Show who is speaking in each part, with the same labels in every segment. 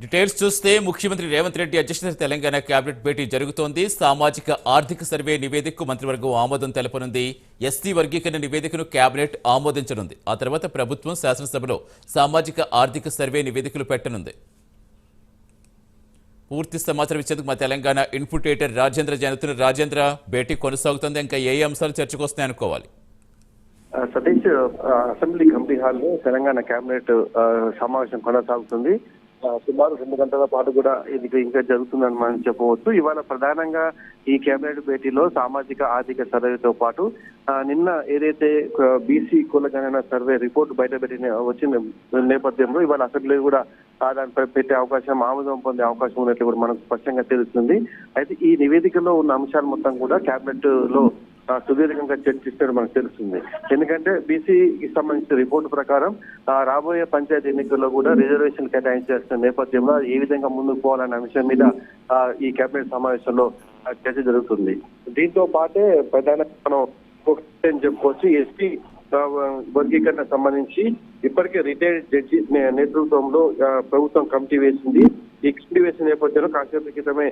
Speaker 1: Details చూస్తే ముఖ్యమంత్రి రేవంత్ రెడ్డి అధ్యక్షతన తెలంగాణ కేబినెట్ భేటీ జరుగుతోంది. సామాజిక ఆర్థిక సర్వే నివేదికకు మంత్రివర్గం ఆమోదం తెలపనుంది. ఎస్సీ వర్గీకరణ నివేదికను కేబినెట్ ఆమోదించనుంది. ఆ తర్వాత ప్రభుత్వం శాసనసభలో సామాజిక ఆర్థిక సర్వే నివేదికలు పెట్టనుంది. పూర్తి సమాచారం ఇచ్చేందుకు మా తెలంగాణ ఇన్పుట్ ఎడిటర్ రాజేంద్ర జనతులు. రాజేంద్ర, భేటీ కొనసాగుతుంది. ఇంకా ఏ అంశాలు చర్చకు వస్తాయి అనుకోవాలి?
Speaker 2: సతీష్, అసెంబ్లీ కమిటీ హాల్లో తెలంగాణ కేబినెట్ సమావేశం కొనసాగుతుంది. సుమారు 2 గంటల పాటు కూడా ఇది ఇంకా జరుగుతుందని మనం చెప్పవచ్చు. ఇవాళ ప్రధానంగా ఈ కేబినెట్ భేటీలో సామాజిక ఆర్థిక సర్వేతో పాటు నిన్న ఏదైతే బీసీ కులగణన సర్వే రిపోర్ట్ బయటపెట్టిన వచ్చిన నేపథ్యంలో ఇవాళ అసెంబ్లీ కూడా దానిపై పెట్టే అవకాశం, ఆమోదం పొందే అవకాశం ఉన్నట్లు కూడా మనకు స్పష్టంగా తెలుస్తుంది. అయితే ఈ నివేదికలో ఉన్న అంశాలు మొత్తం కూడా కేబినెట్ లో సుదీర్ఘంగా చర్చిస్తాడు మనకు తెలుస్తుంది. ఎందుకంటే బీసీకి సంబంధించిన రిపోర్టు ప్రకారం రాబోయే పంచాయతీ ఎన్నికల్లో కూడా రిజర్వేషన్ కేటాయించాల్సిన నేపథ్యంలో ఏ విధంగా ముందుకు పోవాలనే అంశం మీద ఈ కేబినెట్ సమావేశంలో చర్చ జరుగుతుంది. దీంతో పాటే ప్రధానంగా మనం చెప్పుకోవచ్చు, ఎస్టీ వర్గీకరణ సంబంధించి ఇప్పటికే రిటైర్డ్ జడ్జి నేతృత్వంలో ప్రభుత్వం కమిటీ వేసింది. ఈ కమిటీ వేసిన నేపథ్యంలో కాసేపు క్రితమే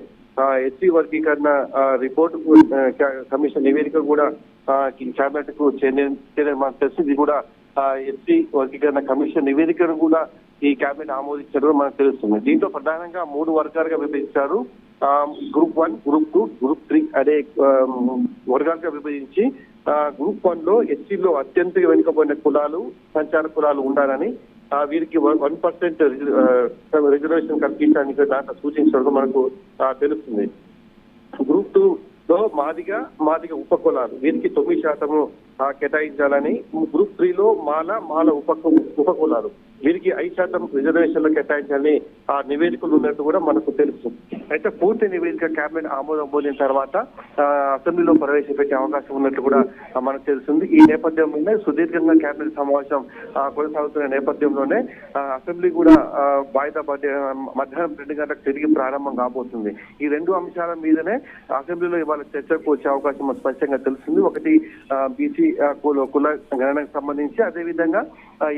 Speaker 2: ఎస్సీ వర్గీకరణ రిపోర్ట్ కమిషన్ నివేదిక కూడా కేబినెట్ కు చెందిన మనకు తెలిసి ఇది కూడా ఎస్సీ వర్గీకరణ కమిషన్ నివేదికను కూడా ఈ కేబినెట్ ఆమోదించారు మనకు తెలుస్తుంది. దీంట్లో ప్రధానంగా 3 వర్గాలుగా విభజించారు. గ్రూప్ 1, గ్రూప్ 2, గ్రూప్ 3 అనే వర్గాలుగా విభజించి గ్రూప్ 1 లో ఎస్సీలో అత్యంత వెనుకబడిన కులాలు, సంచార కులాలు ఉండాలని వీరికి 1% రిజర్వేషన్ కల్పించడానికి దాంట్లో సూచించడం మనకు తెలుస్తుంది. గ్రూప్ 2 లో మాదిగ ఉప కులాలు వీరికి 9% కేటాయించాలని, గ్రూప్ 3 లో మాల ఉప కులాలు వీరికి 5% రిజర్వేషన్లు కేటాయించాలని ఆ నివేదికలు ఉన్నట్టు కూడా మనకు తెలుసు. అయితే పూర్తి నివేదిక కేబినెట్ ఆమోదం పొందిన తర్వాత అసెంబ్లీలో ప్రవేశపెట్టే అవకాశం ఉన్నట్లు కూడా మనకు తెలుస్తుంది. ఈ నేపథ్యంలోనే సుదీర్ఘంగా కేబినెట్ సమావేశం కొనసాగుతున్న నేపథ్యంలోనే అసెంబ్లీ కూడా వాయిదా మధ్యాహ్నం 2 గంటలకు తిరిగి ప్రారంభం కాబోతుంది. ఈ 2 అంశాల మీదనే అసెంబ్లీలో ఇవాళ చర్చకు వచ్చే అవకాశం స్పష్టంగా తెలుస్తుంది. ఒకటి బీసీ కుల గణనకు సంబంధించి, అదేవిధంగా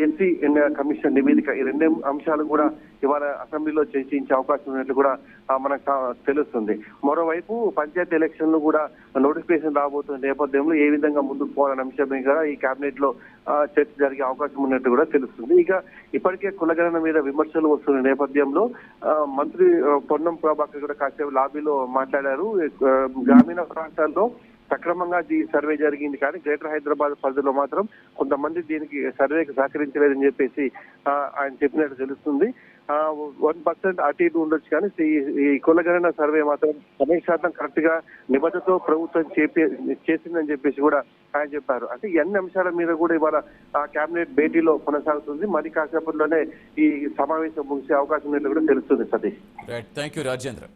Speaker 2: ఎస్సీ కమిషన్ నివేదిక, ఈ 2 అంశాలు కూడా ఇవాళ అసెంబ్లీలో చర్చించే అవకాశం ఉన్నట్లు కూడా మనకు తెలుస్తుంది. మరోవైపు పంచాయతీ ఎలక్షన్లు కూడా నోటిఫికేషన్ రాబోతున్న నేపథ్యంలో ఏ విధంగా ముందుకు పోవాలనే అంశం కూడా ఈ కేబినెట్ లో చర్చ జరిగే అవకాశం ఉన్నట్టు కూడా తెలుస్తుంది. ఇక ఇప్పటికే కులగణన మీద విమర్శలు వస్తున్న నేపథ్యంలో మంత్రి పొన్నం ప్రభాకర్ కూడా కాసేపు లాబీలో మాట్లాడారు. గ్రామీణ ప్రాంతాల్లో సక్రమంగా ఈ సర్వే జరిగింది, కానీ గ్రేటర్ హైదరాబాద్ పరిధిలో మాత్రం కొంతమంది దీనికి సర్వేకి సహకరించలేదని చెప్పేసి ఆయన చెప్పినట్టు తెలుస్తుంది. 1% అటు ఇటు ఉండొచ్చు, కానీ ఈ కులగణన సర్వే మాత్రం 100% కరెక్ట్ గా నిబద్ధతో ప్రభుత్వం చేసిందని చెప్పేసి కూడా ఆయన చెప్పారు. అంటే ఈ అన్ని అంశాల మీద కూడా ఇవాళ కేబినెట్ భేటీలో కొనసాగుతుంది. మరి కాసేపట్లోనే ఈ సమావేశం ముగిసే అవకాశం ఉన్నట్టు కూడా తెలుస్తుంది. Satish,
Speaker 1: thank you Rajendra.